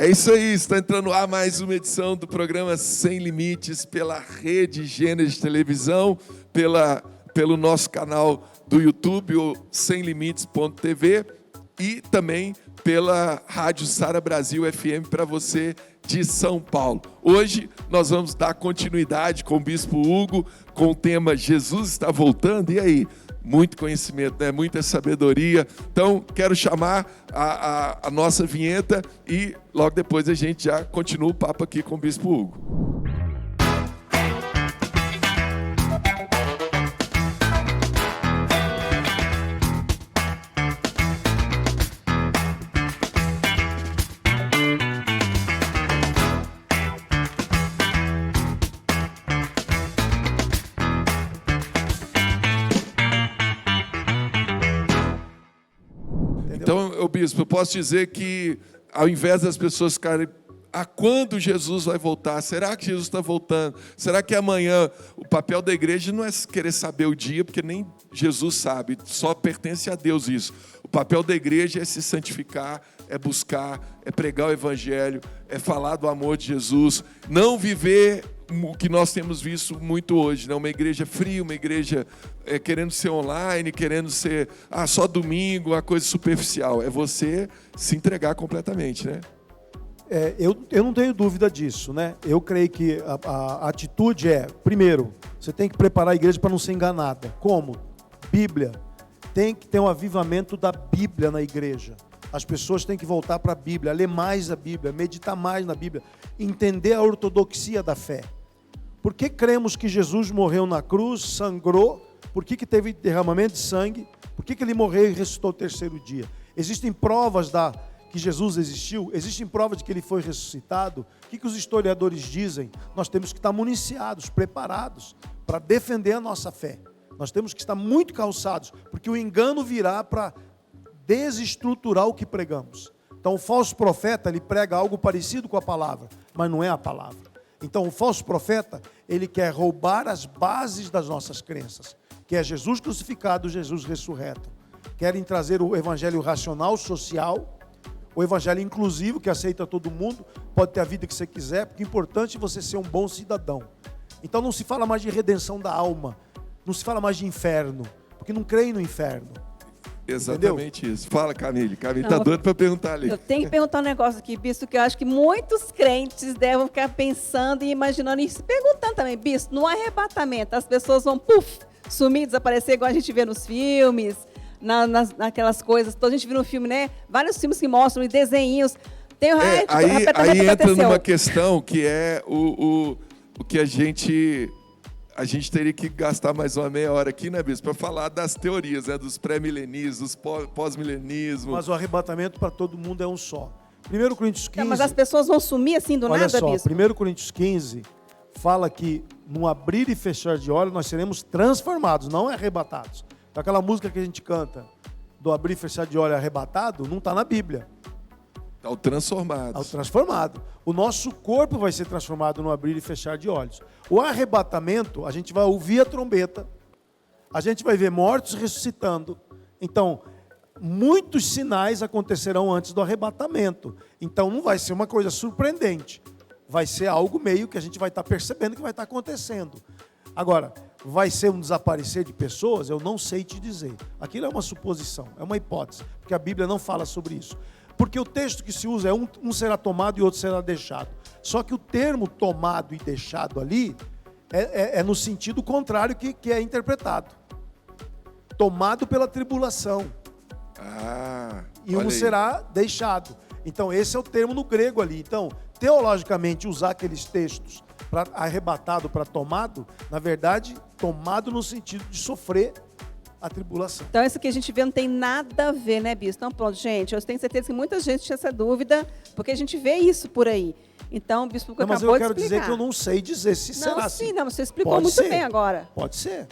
É isso aí, está entrando no ar mais uma edição do programa Sem Limites pela Rede Gênesis de Televisão, pelo nosso canal do YouTube, o semlimites.tv, e também pela Rádio Sara Brasil FM para você de São Paulo. Hoje nós vamos dar continuidade com o Bispo Hugo, com o tema Jesus está voltando. E aí? Muito conhecimento, né? Muita sabedoria. Então, quero chamar a nossa vinheta e logo depois a gente já continua o papo aqui com o Bispo Hugo. Então, bispo, eu posso dizer que ao invés das pessoas ficarem, quando Jesus vai voltar? Será que Jesus está voltando? Será que amanhã? O papel da igreja não é querer saber o dia, porque nem Jesus sabe, só pertence a Deus isso. O papel da igreja é se santificar, é buscar, é pregar o evangelho, é falar do amor de Jesus, não viver o que nós temos visto muito hoje, né? Uma igreja fria, uma igreja querendo ser online, querendo ser só domingo, uma coisa superficial. É você se entregar completamente, né? Eu não tenho dúvida disso, né? Eu creio que a atitude primeiro, você tem que preparar a igreja para não ser enganada. Como? Bíblia. Tem que ter um avivamento da Bíblia na igreja. As pessoas têm que voltar para a Bíblia, ler mais a Bíblia, meditar mais na Bíblia, entender a ortodoxia da fé. Por que cremos que Jesus morreu na cruz, sangrou? Por que teve derramamento de sangue? Por que ele morreu e ressuscitou o terceiro dia? Existem provas que Jesus existiu? Existem provas de que ele foi ressuscitado? O que os historiadores dizem? Nós temos que estar municiados, preparados para defender a nossa fé. Nós temos que estar muito calçados, porque o engano virá para desestruturar o que pregamos. Então o falso profeta, ele prega algo parecido com a palavra, mas não é a palavra. Então o falso profeta, ele quer roubar as bases das nossas crenças, que é Jesus crucificado, Jesus ressurreto. Querem trazer o evangelho racional, social, o evangelho inclusivo, que aceita todo mundo, pode ter a vida que você quiser, porque é importante você ser um bom cidadão. Então não se fala mais de redenção da alma, não se fala mais de inferno, porque não creem no inferno. Exatamente. Entendeu? Isso. Fala, Camille. Camille está doido para perguntar ali. Eu tenho que perguntar um negócio aqui, bispo, que eu acho que muitos crentes devem ficar pensando e imaginando e se perguntando também, bispo, no arrebatamento, as pessoas vão, sumir, desaparecer, igual a gente vê nos filmes, naquelas coisas. Toda a gente viu no filme, né? Vários filmes que mostram, e desenhos. Tem aí entra numa questão que é o que a gente teria que gastar mais uma meia hora aqui, né, bispo, para falar das teorias, né, dos pré-milenismos, dos pós-milenismos. Mas o arrebatamento para todo mundo é um só. 1 Coríntios 15... mas as pessoas vão sumir assim do nada, bispo? Olha só, 1 Coríntios 15 fala que no abrir e fechar de olhos nós seremos transformados, não arrebatados. Então, aquela música que a gente canta, do abrir e fechar de olhos arrebatado, não está na Bíblia. Ao transformado. Ao transformado. O nosso corpo vai ser transformado no abrir e fechar de olhos. O arrebatamento, a gente vai ouvir a trombeta, a gente vai ver mortos ressuscitando. Então, muitos sinais acontecerão antes do arrebatamento. Então, não vai ser uma coisa surpreendente. Vai ser algo meio que a gente vai estar percebendo que vai estar acontecendo. Agora, vai ser um desaparecer de pessoas? Eu não sei te dizer. Aquilo é uma suposição, é uma hipótese, porque a Bíblia não fala sobre isso. Porque o texto que se usa é um será tomado e outro será deixado. Só que o termo tomado e deixado ali é no sentido contrário que é interpretado. Tomado pela tribulação. E um será deixado. Então esse é o termo no grego ali. Então, teologicamente, usar aqueles textos para arrebatado, para tomado, na verdade, tomado no sentido de sofrer a tribulação. Então, isso que a gente vê não tem nada a ver, né, bispo? Então, pronto, gente, eu tenho certeza que muita gente tinha essa dúvida, porque a gente vê isso por aí. Então, o bispo acabou de explicar. Mas eu quero dizer que eu não sei dizer se será assim. Não, você explicou muito bem agora. Pode ser.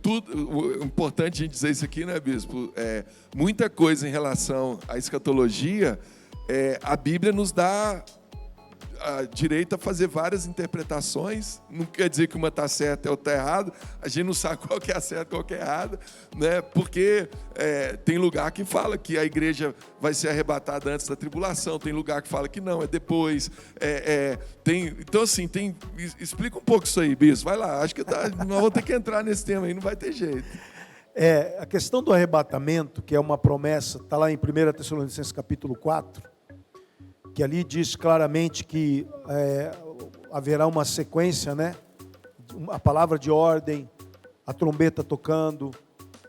Tudo importante a gente dizer isso aqui, né, bispo? Muita coisa em relação à escatologia, a Bíblia nos dá direito a fazer várias interpretações. Não quer dizer que uma está certa e outra está errada. A gente não sabe qual que é a certa e qual que é a errada, né? Porque tem lugar que fala que a igreja vai ser arrebatada antes da tribulação, tem lugar que fala que não, é depois. Então, assim, explica um pouco isso aí, Bispo. Vai lá, acho que nós vamos ter que entrar nesse tema aí, não vai ter jeito. A questão do arrebatamento, que é uma promessa, está lá em 1 Tessalonicenses capítulo 4, que ali diz claramente que haverá uma sequência, né? A palavra de ordem, a trombeta tocando,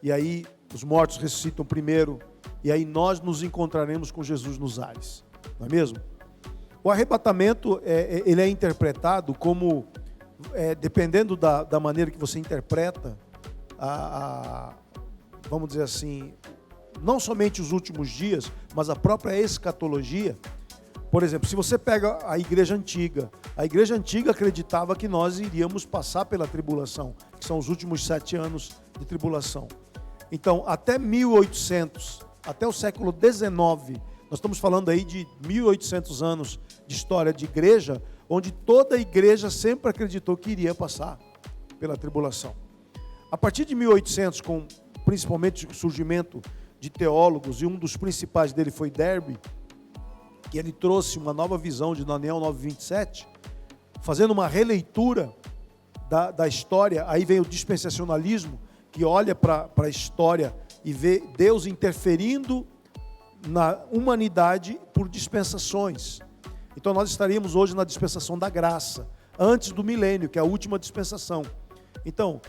e aí os mortos ressuscitam primeiro, e aí nós nos encontraremos com Jesus nos ares, não é mesmo? O arrebatamento, ele é interpretado como, dependendo da maneira que você interpreta, vamos dizer assim, não somente os últimos dias, mas a própria escatologia. Por exemplo, se você pega a igreja antiga acreditava que nós iríamos passar pela tribulação, que são os últimos 7 anos de tribulação. Então, até 1800, até o século XIX, nós estamos falando aí de 1800 anos de história de igreja, onde toda a igreja sempre acreditou que iria passar pela tribulação. A partir de 1800, com principalmente o surgimento de teólogos, e um dos principais dele foi Derby, que ele trouxe uma nova visão de Daniel 9:27, fazendo uma releitura da história. Aí vem o dispensacionalismo, que olha para a história e vê Deus interferindo na humanidade por dispensações. Então nós estaríamos hoje na dispensação da graça, antes do milênio, que é a última dispensação. Então,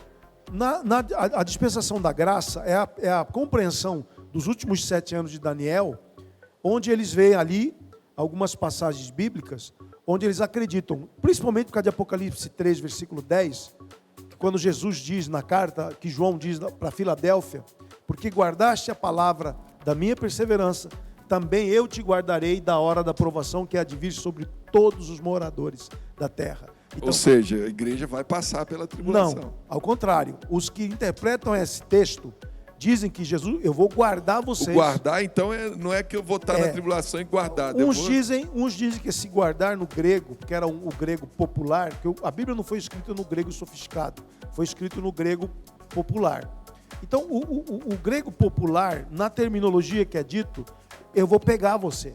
a dispensação da graça é a compreensão dos últimos 7 anos de Daniel, onde eles veem ali algumas passagens bíblicas, onde eles acreditam, principalmente por causa de Apocalipse 3, versículo 10, quando Jesus diz na carta, que João diz para Filadélfia, porque guardaste a palavra da minha perseverança, também eu te guardarei da hora da provação que há de vir sobre todos os moradores da terra. Então, ou seja, a igreja vai passar pela tribulação. Não, ao contrário. Os que interpretam esse texto dizem que Jesus, eu vou guardar vocês. O guardar, então, não é que eu vou estar na tribulação e guardar. Uns dizem que esse guardar no grego, porque era o grego popular, porque a Bíblia não foi escrita no grego sofisticado, foi escrito no grego popular. Então, o grego popular, na terminologia que é dito, eu vou pegar você.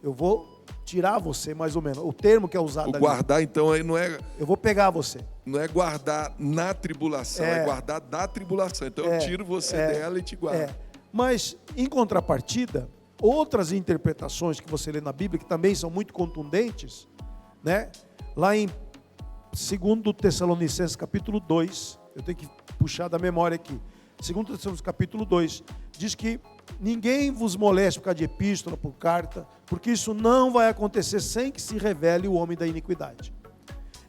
Eu vou tirar você, mais ou menos. O termo que é usado ali. O guardar, então, aí não é... Eu vou pegar você. Não é guardar na tribulação, é guardar da tribulação. Então eu tiro você dela e te guardo. Mas, em contrapartida, outras interpretações que você lê na Bíblia, que também são muito contundentes, né? Lá em 2 Tessalonicenses capítulo 2, eu tenho que puxar da memória aqui. 2 Tessalonicenses capítulo 2, diz que ninguém vos moleste por causa de epístola, por carta, porque isso não vai acontecer sem que se revele o homem da iniquidade.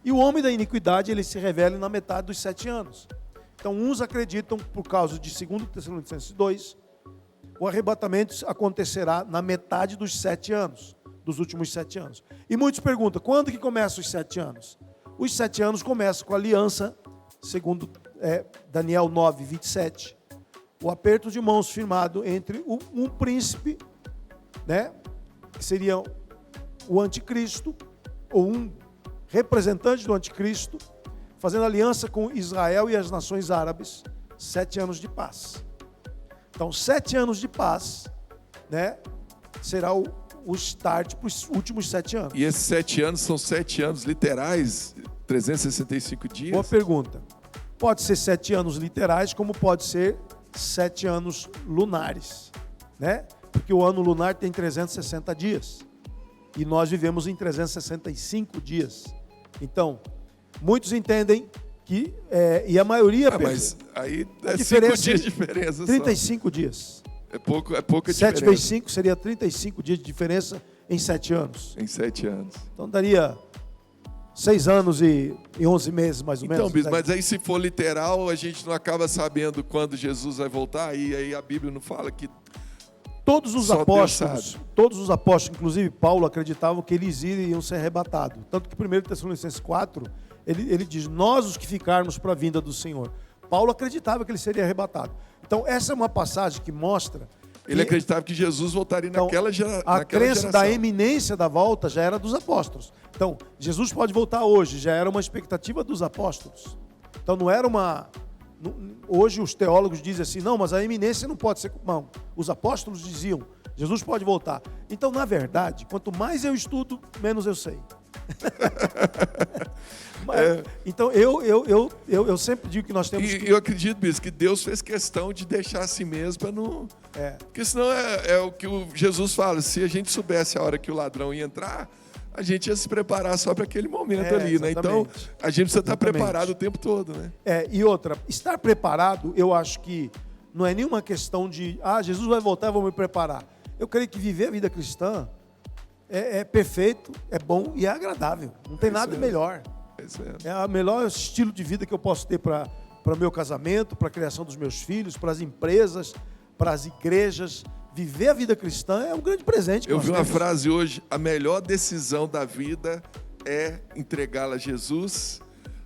E o homem da iniquidade, ele se revela na metade dos 7 anos. Então, uns acreditam, por causa de 2 Tessalonicenses 2, o arrebatamento acontecerá na metade dos 7 anos, dos últimos 7 anos. E muitos perguntam, quando que começam os 7 anos? Os 7 anos começam com a aliança, segundo Daniel 9:27, o aperto de mãos firmado entre um príncipe, né, que seria o anticristo, ou um representante do anticristo, fazendo aliança com Israel e as nações árabes, 7 anos de paz. Então, 7 anos de paz, né, será o start para os últimos 7 anos. E esses 7 anos são 7 anos literais, 365 dias? Boa pergunta. Pode ser 7 anos literais, como pode ser 7 anos lunares, né? Porque o ano lunar tem 360 dias. E nós vivemos em 365 dias. Então, muitos entendem que, e a maioria... mas aí é 5 dias de diferença 35 dias. É pouca 7 diferença. vezes 5 seria 35 dias de diferença em 7 anos. Em 7 anos. Então daria 6 anos e 11 meses, mais ou menos. Então, Bispo, mas aí se for literal, a gente não acaba sabendo quando Jesus vai voltar, e aí a Bíblia não fala que... Todos os apóstolos, inclusive Paulo, acreditavam que eles iriam ser arrebatados. Tanto que 1 Tessalonicenses 4, ele diz, nós os que ficarmos para a vinda do Senhor. Paulo acreditava que ele seria arrebatado. Então, essa é uma passagem que mostra Ele acreditava que Jesus voltaria naquela A geração. crença da eminência da volta já era dos apóstolos. Então, Jesus pode voltar hoje, já era uma expectativa dos apóstolos. Então, não era uma... Hoje os teólogos dizem assim, não, mas a eminência não pode ser... Não, os apóstolos diziam, Jesus pode voltar. Então, na verdade, quanto mais eu estudo, menos eu sei. Então, eu sempre digo que nós temos que... Eu acredito, Bispo, que Deus fez questão de deixar assim mesmo para não... Porque senão é o que Jesus fala, se a gente soubesse a hora que o ladrão ia entrar, a gente ia se preparar só para aquele momento ali, né? Então, a gente precisa estar preparado o tempo todo, né? E outra, estar preparado, eu acho que não é nenhuma questão de, Jesus vai voltar, eu vou me preparar. Eu creio que viver a vida cristã é perfeito, é bom e é agradável. Não tem nada melhor. É o melhor estilo de vida que eu posso ter para o meu casamento, para a criação dos meus filhos, para as empresas, para as igrejas. Viver a vida cristã é um grande presente. Eu vi uma frase hoje, a melhor decisão da vida é entregá-la a Jesus,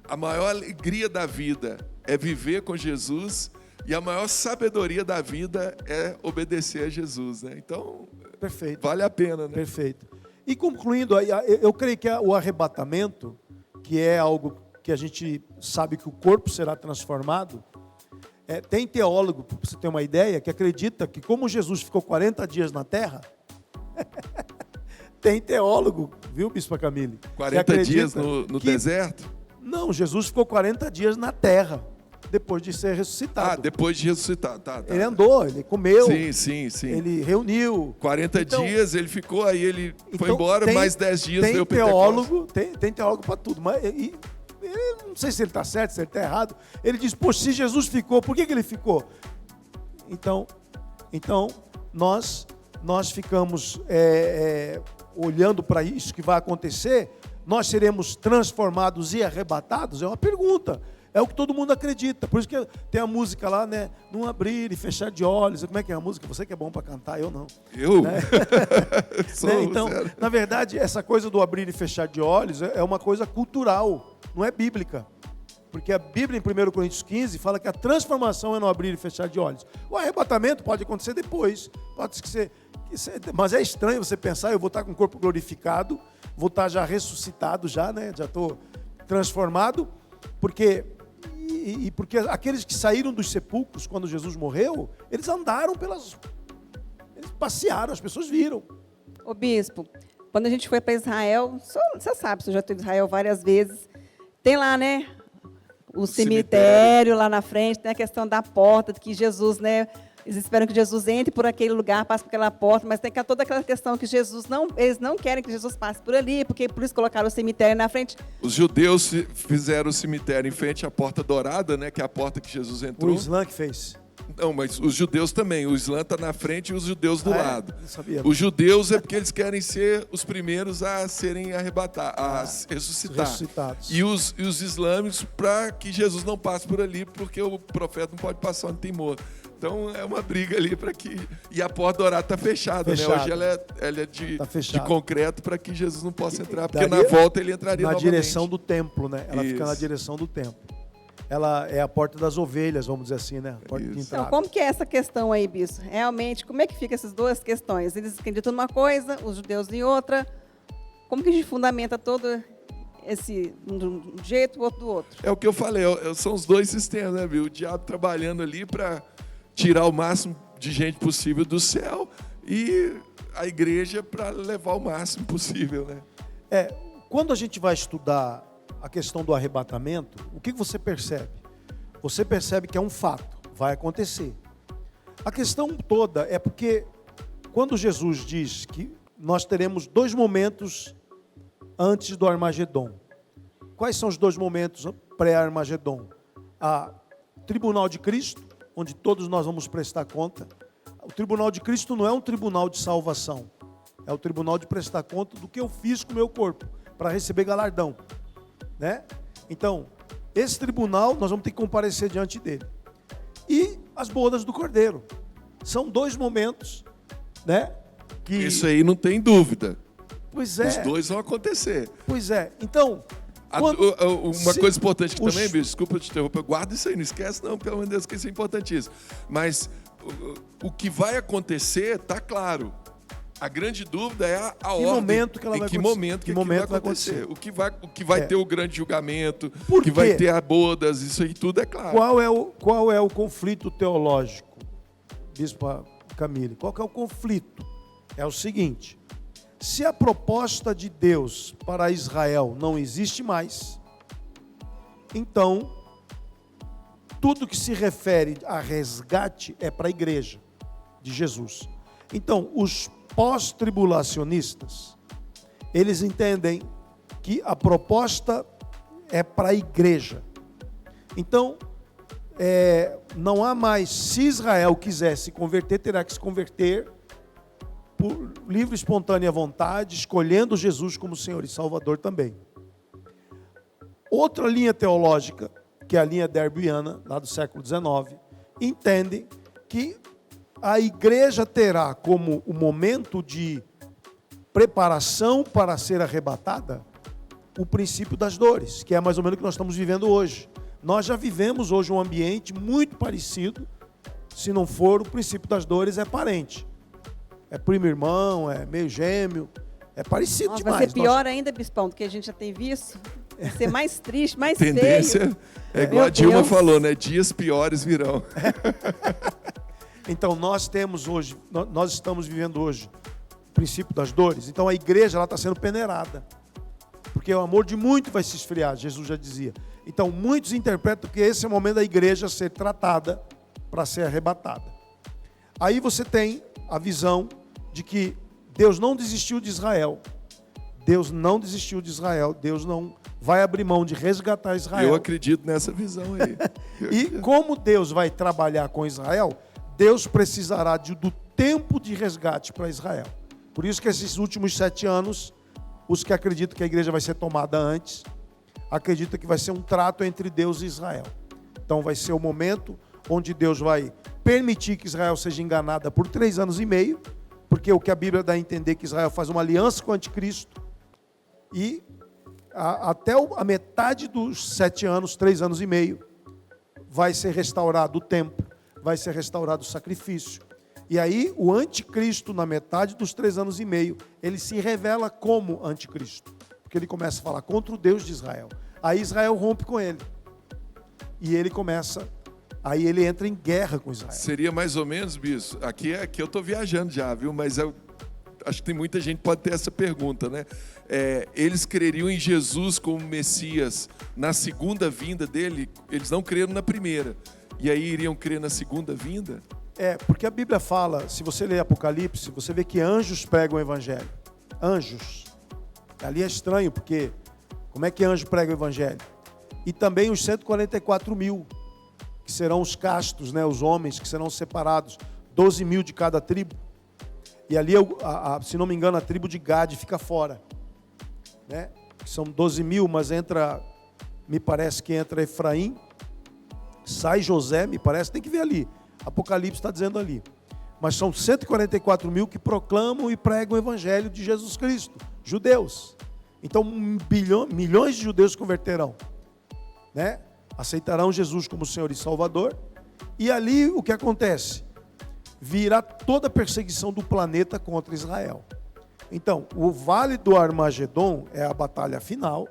a maior alegria da vida é viver com Jesus e a maior sabedoria da vida é obedecer a Jesus, né? Então, perfeito. Vale a pena, né? Perfeito. E concluindo, eu creio que o arrebatamento, que é algo que a gente sabe que o corpo será transformado, tem teólogo, para você ter uma ideia, que acredita que como Jesus ficou 40 dias na terra, tem teólogo, viu, Bispo Camille? 40 dias no deserto? Não, Jesus ficou 40 dias na terra, depois de ser ressuscitado. Depois de ressuscitar, tá. Ele andou, ele comeu, sim. Ele reuniu. 40 dias ele ficou, aí ele foi embora, mais 10 dias veio o Pentecostes. Tem teólogo para tudo, mas... não sei se ele está certo, se ele está errado. Ele diz, poxa, se Jesus ficou, por que ele ficou? Então nós ficamos olhando para isso que vai acontecer, nós seremos transformados e arrebatados? É uma pergunta. É o que todo mundo acredita. Por isso que tem a música lá, né? Não abrir e fechar de olhos. Como é que é a música? Você que é bom para cantar, eu não. Eu? Né? Então, na verdade, essa coisa do abrir e fechar de olhos é uma coisa cultural, não é bíblica. Porque a Bíblia, em 1 Coríntios 15, fala que a transformação é no abrir e fechar de olhos. O arrebatamento pode acontecer depois. Pode ser, mas é estranho você pensar, eu vou estar com o corpo glorificado, vou estar já ressuscitado, né? Já estou transformado, porque aqueles que saíram dos sepulcros quando Jesus morreu, eles andaram eles passearam, as pessoas viram. Ô bispo, quando a gente foi para Israel, você sabe, você já teve Israel várias vezes, tem lá, né, o cemitério lá na frente, tem a questão da porta, que Jesus, né, eles esperam que Jesus entre por aquele lugar, passe por aquela porta, mas tem toda aquela questão que eles não querem que Jesus passe por ali, porque por isso colocaram o cemitério na frente. Os judeus fizeram o cemitério em frente à porta dourada, né, que é a porta que Jesus entrou. O Islã que fez. Não, mas os judeus também. O Islã está na frente e os judeus do lado. Não sabia. Os judeus é porque eles querem ser os primeiros a serem arrebatados, a ressuscitados. E os islâmicos para que Jesus não passe por ali, porque o profeta não pode passar onde tem morto. Então é uma briga ali para que... E a porta dourada está fechada, né? Hoje ela é de concreto para que Jesus não possa entrar, porque na volta ele entraria novamente. Na direção do templo, né? Ela fica na direção do templo. Ela é a porta das ovelhas, vamos dizer assim, né? A porta de entrada. Então, como que é essa questão aí, bispo? Realmente, como é que ficam essas duas questões? Eles acreditam numa coisa, os judeus em outra. Como que a gente fundamenta todo esse um jeito, o outro do outro? É o que eu falei, são os dois sistemas, né, viu? O diabo trabalhando ali para tirar o máximo de gente possível do céu e a igreja para levar o máximo possível, né? Quando a gente vai estudar a questão do arrebatamento, o que você percebe? Você percebe que é um fato, vai acontecer. A questão toda é porque quando Jesus diz que nós teremos 2 momentos antes do Armagedon. Quais são os 2 momentos pré-Armagedon? A tribunal de Cristo, onde todos nós vamos prestar conta. O tribunal de Cristo não é um tribunal de salvação, é o tribunal de prestar conta do que eu fiz com o meu corpo, para receber galardão. Né? Então, esse tribunal, nós vamos ter que comparecer diante dele. E as bodas do Cordeiro. São 2 momentos, né? Que... Isso aí não tem dúvida. Pois é. Os 2 vão acontecer. Pois é. Então... Uma coisa importante que também, bicho, desculpa te interromper, guarda isso aí, não esquece não, pelo amor de Deus, que isso é importantíssimo. Mas o que vai acontecer está claro. A grande dúvida é a ordem. Momento que ela vai que acontecer. momento Que aquilo momento vai acontecer. O que vai ter o grande julgamento, Por que vai quê? ter a bodas, isso aí tudo é claro. Qual é o conflito teológico, Bispo Camille? Qual que é o conflito? É o seguinte: se a proposta de Deus para Israel não existe mais, então tudo que se refere a resgate é para a igreja de Jesus. Então, os pós-tribulacionistas, eles entendem que a proposta é para a igreja. Então, não há mais, se Israel quiser se converter, terá que se converter por livre e espontânea vontade, escolhendo Jesus como Senhor e Salvador também. Outra linha teológica, que é a linha derbiana, lá do século XIX, entende que a igreja terá como o momento de preparação para ser arrebatada o princípio das dores, que é mais ou menos o que nós estamos vivendo hoje. Nós já vivemos hoje um ambiente muito parecido, se não for o princípio das dores, é parente. É primo irmão, é meio gêmeo, é parecido demais. Vai ser pior ainda, Bispão, do que a gente já tem visto. Vai ser mais triste, mais Tendência feio. é igual a Dilma falou, né? Dias piores virão. Então nós estamos vivendo hoje o princípio das dores. Então a igreja está sendo peneirada, porque o amor de muito vai se esfriar, Jesus já dizia. Então muitos interpretam que esse é o momento da igreja ser tratada para ser arrebatada. Aí você tem a visão de que Deus não desistiu de Israel. Deus não desistiu de Israel. Deus não vai abrir mão de resgatar Israel. Eu acredito nessa visão aí. E como Deus vai trabalhar com Israel, Deus precisará do tempo de resgate para Israel. Por isso que esses últimos 7 anos, os que acreditam que a igreja vai ser tomada antes, acreditam que vai ser um trato entre Deus e Israel. Então vai ser o momento onde Deus vai permitir que Israel seja enganada por 3 anos e meio, porque o que a Bíblia dá a entender é que Israel faz uma aliança com o anticristo, e até a metade dos 7 anos, 3 anos e meio, vai ser restaurado o templo, vai ser restaurado o sacrifício. E aí o anticristo, na metade dos 3 anos e meio, ele se revela como anticristo, porque ele começa a falar contra o Deus de Israel. Aí Israel rompe com ele, e ele começa, aí ele entra em guerra com Israel. Seria mais ou menos, Bispo, aqui eu estou viajando já, viu? Mas eu acho que tem muita gente que pode ter essa pergunta, né? Eles creriam em Jesus como Messias na segunda vinda dele, eles não creram na primeira, e aí iriam crer na segunda vinda? Porque a Bíblia fala, se você ler Apocalipse, você vê que anjos pregam o evangelho. Anjos. Ali é estranho, porque como é que anjo prega o evangelho? E também os 144 mil, que serão os castos, né, os homens que serão separados, 12 mil de cada tribo. E ali, se não me engano, a tribo de Gade fica fora, né? São 12 mil, mas me parece que entra Efraim, sai José, me parece, tem que ver ali. Apocalipse está dizendo ali. Mas são 144 mil que proclamam e pregam o evangelho de Jesus Cristo, judeus. Então, milhões de judeus se converterão, né? Aceitarão Jesus como Senhor e Salvador. E ali o que acontece? Virá toda a perseguição do planeta contra Israel. Então, o Vale do Armagedon é a batalha final,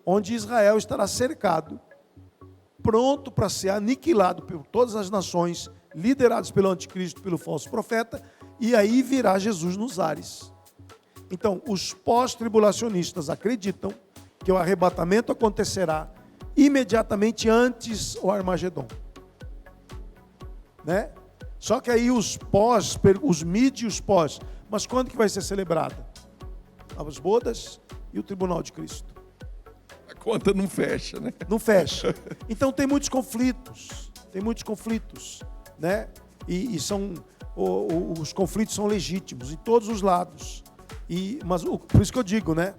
onde Israel estará cercado, pronto para ser aniquilado por todas as nações, liderados pelo anticristo, pelo falso profeta, e aí virá Jesus nos ares. Então, os pós-tribulacionistas acreditam que o arrebatamento acontecerá imediatamente antes do Armagedon, né? Só que aí os mid e os pós, mas quando que vai ser celebrada? As bodas e o tribunal de Cristo. A conta não fecha, né? Não fecha. Então tem muitos conflitos, né? E os conflitos são legítimos em todos os lados. Mas por isso que eu digo, né?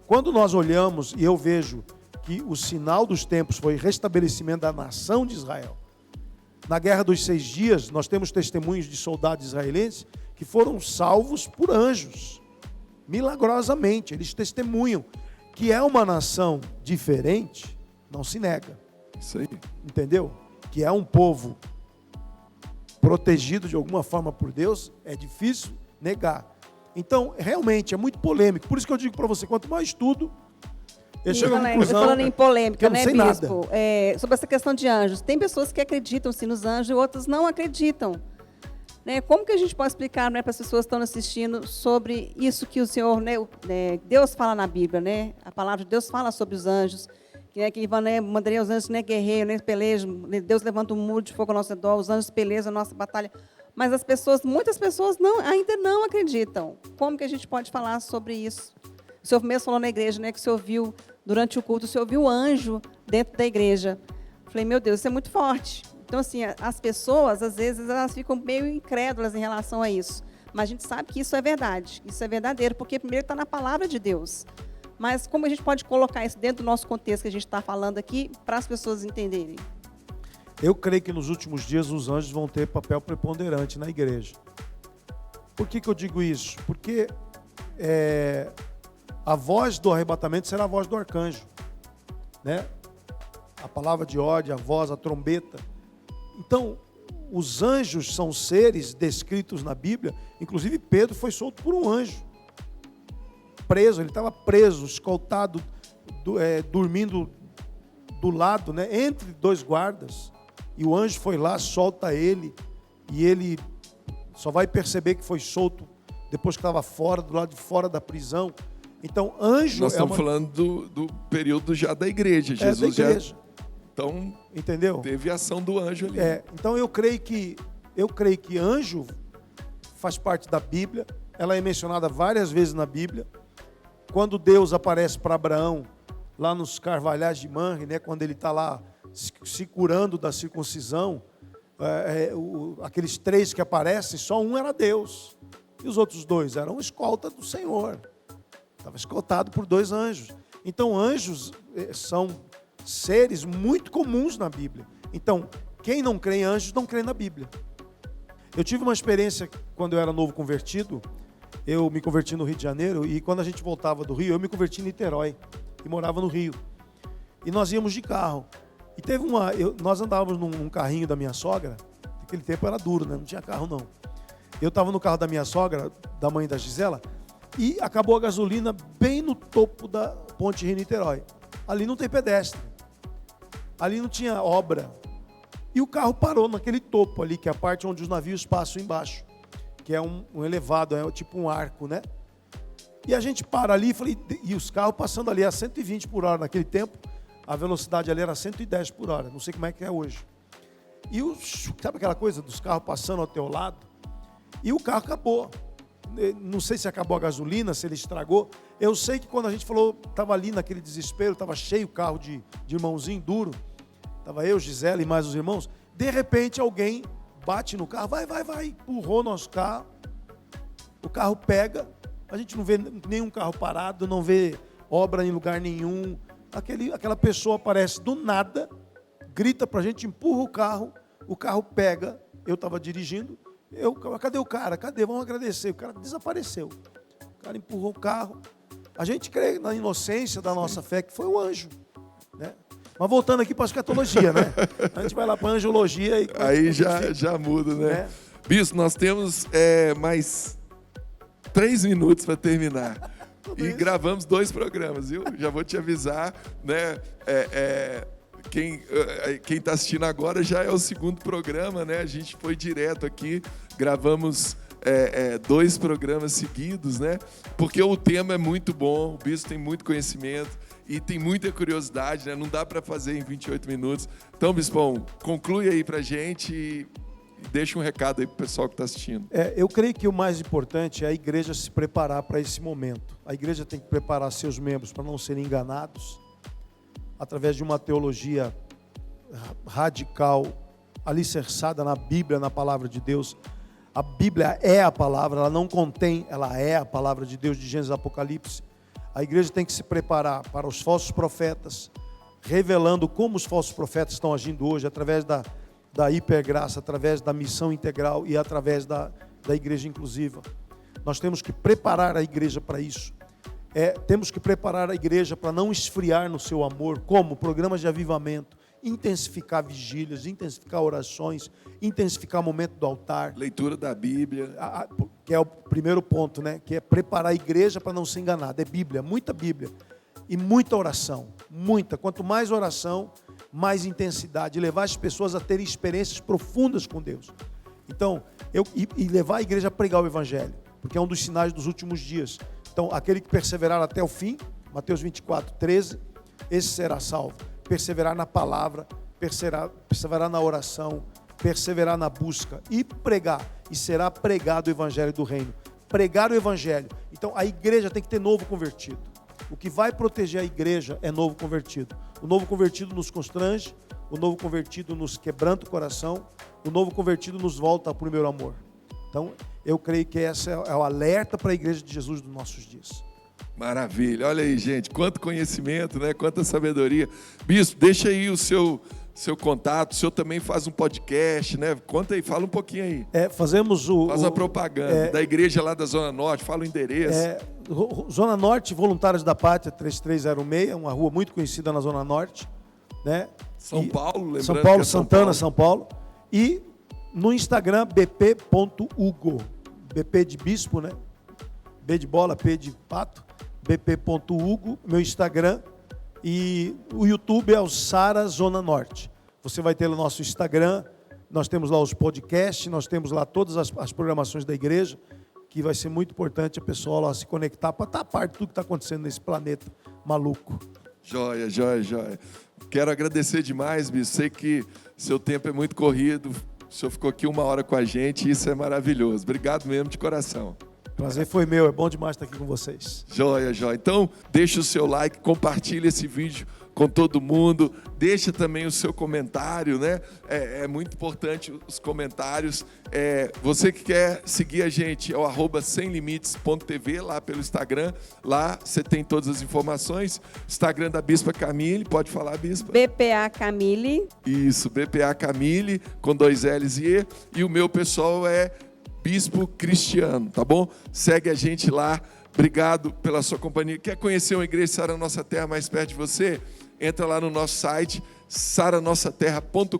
Quando nós olhamos e eu vejo que o sinal dos tempos foi o restabelecimento da nação de Israel. Na Guerra dos 6 Dias, nós temos testemunhos de soldados israelenses que foram salvos por anjos. Milagrosamente, eles testemunham que é uma nação diferente, não se nega. Isso aí. Entendeu? Que é um povo protegido de alguma forma por Deus, é difícil negar. Então, realmente, é muito polêmico. Por isso que eu digo para você, quanto mais estudo, eu chego à conclusão... Falando em polêmica, eu não né, sei bispo? Sobre essa questão de anjos. Tem pessoas que acreditam sim nos anjos e outras não acreditam. Né? Como que a gente pode explicar, né, para as pessoas que estão assistindo sobre isso que o Senhor, né, Deus fala na Bíblia, né? A palavra de Deus fala sobre os anjos, que mandaria os anjos, né, guerreiros, né, pelejam, Deus levanta um muro de fogo ao nosso redor, os anjos pelejam a nossa batalha. Mas muitas pessoas ainda não acreditam. Como que a gente pode falar sobre isso? O senhor mesmo falou na igreja, né, que o senhor viu, durante o culto, o senhor viu um anjo dentro da igreja. Falei, meu Deus, isso é muito forte. Então, assim, as pessoas, às vezes, elas ficam meio incrédulas em relação a isso. Mas a gente sabe que isso é verdade, isso é verdadeiro, porque primeiro está na palavra de Deus. Mas como a gente pode colocar isso dentro do nosso contexto que a gente está falando aqui, para as pessoas entenderem? Eu creio que nos últimos dias os anjos vão ter papel preponderante na igreja. Por que eu digo isso? Porque a voz do arrebatamento será a voz do arcanjo, né? A palavra de ordem, a voz, a trombeta. Então, os anjos são seres descritos na Bíblia. Inclusive, Pedro foi solto por um anjo. Preso, ele estava preso, escoltado, dormindo do lado, né, entre dois guardas. E o anjo foi lá, solta ele. E ele só vai perceber que foi solto depois que estava fora, do lado de fora da prisão. Então, anjo... Nós estamos falando do período já da igreja. Jesus da igreja. Então, entendeu? Teve a ação do anjo ali. Então, eu creio que anjo faz parte da Bíblia. Ela é mencionada várias vezes na Bíblia. Quando Deus aparece para Abraão, lá nos carvalhais de Manre, né, quando ele está lá se curando da circuncisão, aqueles 3 que aparecem, só um era Deus. E os outros 2 eram escolta do Senhor. Estava escoltado por 2 anjos. Então, anjos são seres muito comuns na Bíblia. Então, quem não crê em anjos, não crê na Bíblia. Eu tive uma experiência quando eu era novo convertido. Eu me converti no Rio de Janeiro e quando a gente voltava do Rio, eu me converti em Niterói e morava no Rio. E nós íamos de carro. E teve nós andávamos num carrinho da minha sogra. Naquele tempo era duro, né? Não tinha carro não. Eu estava no carro da minha sogra, da mãe da Gisela, e acabou a gasolina bem no topo da ponte Rio-Niterói. Ali não tem pedestre. Ali não tinha obra. E o carro parou naquele topo ali, que é a parte onde os navios passam embaixo. Que é um elevado, é tipo um arco, né? E a gente para ali, e os carros passando ali a 120 por hora naquele tempo, a velocidade ali era 110 por hora, não sei como é que é hoje. E sabe aquela coisa dos carros passando ao teu lado? E o carro acabou. Não sei se acabou a gasolina, se ele estragou. Eu sei que quando a gente falou, estava ali naquele desespero, estava cheio o carro de irmãozinho duro. Estava eu, Gisele e mais os irmãos. De repente alguém bate no carro, vai, empurrou nosso carro. O carro pega, a gente não vê nenhum carro parado, não vê obra em lugar nenhum. Aquela pessoa aparece do nada, grita pra gente, empurra o carro pega. Eu estava dirigindo, cadê o cara? Cadê? Vamos agradecer. O cara desapareceu. O cara empurrou o carro. A gente crê na inocência da nossa fé que foi o anjo, né? Mas voltando aqui para a escatologia, né? A gente vai lá para a angiologia e... Aí já muda, né? Bispo, nós temos mais 3 minutos para terminar. E gravamos 2 programas, viu? Já vou te avisar, né? Quem está assistindo agora já é o 2º programa, né? A gente foi direto aqui, gravamos 2 programas seguidos, né? Porque o tema é muito bom, o bispo tem muito conhecimento e tem muita curiosidade, né? Não dá para fazer em 28 minutos. Então, bispão, conclui aí para a gente e deixa um recado aí para o pessoal que está assistindo. Eu creio que o mais importante é a igreja se preparar para esse momento. A igreja tem que preparar seus membros para não serem enganados através de uma teologia radical, alicerçada na Bíblia, na palavra de Deus. A Bíblia é a palavra, ela não contém, ela é a palavra de Deus de Gênesis e Apocalipse. A igreja tem que se preparar para os falsos profetas, revelando como os falsos profetas estão agindo hoje, através da hipergraça, através da missão integral e através da igreja inclusiva. Nós temos que preparar a igreja para isso. Temos que preparar a igreja para não esfriar no seu amor, como programas de avivamento, intensificar vigílias, intensificar orações, intensificar o momento do altar. Leitura da Bíblia. Que é o primeiro ponto, né? Que é preparar a igreja para não ser enganada. É Bíblia, muita Bíblia. E muita oração, muita. Quanto mais oração, mais intensidade. Levar as pessoas a terem experiências profundas com Deus. Então, e levar a igreja a pregar o Evangelho, porque é um dos sinais dos últimos dias. Então, aquele que perseverar até o fim, Mateus 24, 13, esse será salvo. Perseverar na palavra, perseverar na oração, perseverar na busca e pregar. E será pregado o Evangelho do Reino. Pregar o Evangelho. Então, a igreja tem que ter novo convertido. O que vai proteger a igreja é novo convertido. O novo convertido nos constrange, o novo convertido nos quebranta o coração, o novo convertido nos volta ao primeiro amor. Então, eu creio que esse é o alerta para a igreja de Jesus dos nossos dias. Maravilha. Olha aí, gente, quanto conhecimento, né? Quanta sabedoria. Bispo, deixa aí o seu contato. O senhor também faz um podcast, né? Conta aí, fala um pouquinho aí. Fazemos Faz a propaganda da igreja lá da Zona Norte, fala o endereço. Zona Norte, Voluntários da Pátria, 3306, uma rua muito conhecida na Zona Norte, né? São Paulo, lembrando São Paulo, que é Santana, São Paulo. E no Instagram, bp.ugo. BP de bispo, né? B de bola, P de pato. bp.ugo, meu Instagram. E o YouTube é o Sara Zona Norte. Você vai ter o nosso Instagram, nós temos lá os podcasts, nós temos lá todas as programações da igreja, que vai ser muito importante a pessoa lá se conectar para estar a parte de tudo que está acontecendo nesse planeta maluco. Joia, joia, joia. Quero agradecer demais, bispo. Sei que seu tempo é muito corrido. O senhor ficou aqui 1 hora com a gente e isso é maravilhoso. Obrigado mesmo de coração. Prazer foi meu, é bom demais estar aqui com vocês. Joia, joia. Então, deixa o seu like, compartilha esse vídeo com todo mundo, deixa também o seu comentário, né? É muito importante os comentários. Você que quer seguir a gente, é o @semlimites.tv, lá pelo Instagram. Lá você tem todas as informações. Instagram da Bispa Camille, pode falar, Bispa? BPA Camille. Isso, BPA Camille, com 2 L's e E. E o meu pessoal é Bispo Cristiano, tá bom? Segue a gente lá. Obrigado pela sua companhia. Quer conhecer uma igreja Sara Nossa Terra mais perto de você? Entra lá no nosso site, saranossaterra.com.br.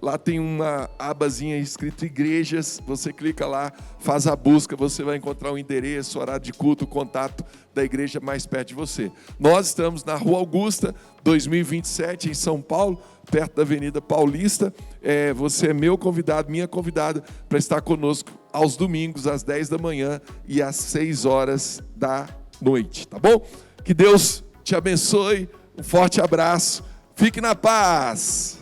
Lá tem uma abazinha escrito igrejas. Você clica lá, faz a busca, você vai encontrar o endereço, horário de culto, o contato da igreja mais perto de você. Nós estamos na Rua Augusta, 2027, em São Paulo, perto da Avenida Paulista. Você é meu convidado, minha convidada, para estar conosco aos domingos, às 10 da manhã e às 6 horas da noite, tá bom? Que Deus te abençoe, um forte abraço, fique na paz!